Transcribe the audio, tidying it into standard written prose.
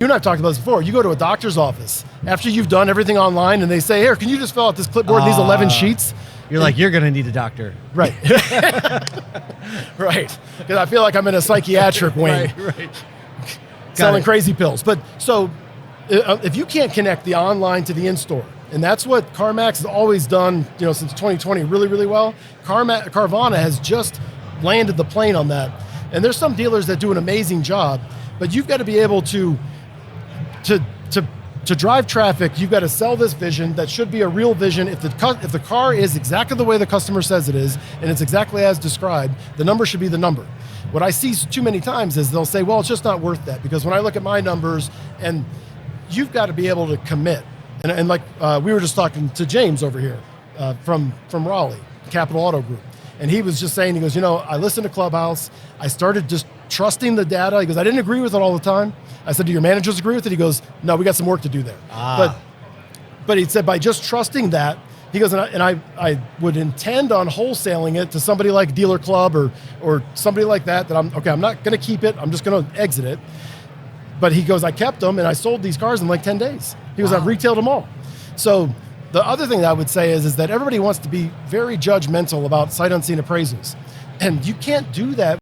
You and I've talked about this before. You go to a doctor's office after you've done everything online and they say, here, can you just fill out this clipboard, these 11 sheets? You're like, you're going to need a doctor. Right. Right. Because I feel like I'm in a psychiatric wing. Right. Selling crazy pills. But so if you can't connect the online to the in-store, and that's what CarMax has always done, since 2020 really, really well. Carvana has just landed the plane on that. And there's some dealers that do an amazing job, but you've got to be able to drive traffic. You've got to sell this vision that should be a real vision. If the car is exactly the way the customer says it is, and it's exactly as described, the number should be the number. What I see too many times is they'll say, well, it's just not worth that, because when I look at my numbers, and you've got to be able to commit. And like we were just talking to James over here from Raleigh, Capital Auto Group. And he was just saying, he goes, I listened to Clubhouse. I started just trusting the data. He goes, I didn't agree with it all the time. I said, do your managers agree with it? He goes, no, we got some work to do there. But he said, by just trusting that, he goes, and I would intend on wholesaling it to somebody like Dealer Club or somebody like that I'm not going to keep it. I'm just going to exit it. But he goes, I kept them and I sold these cars in like 10 days. He goes, I've retailed them all. So the other thing that I would say is that everybody wants to be very judgmental about sight unseen appraisals. And you can't do that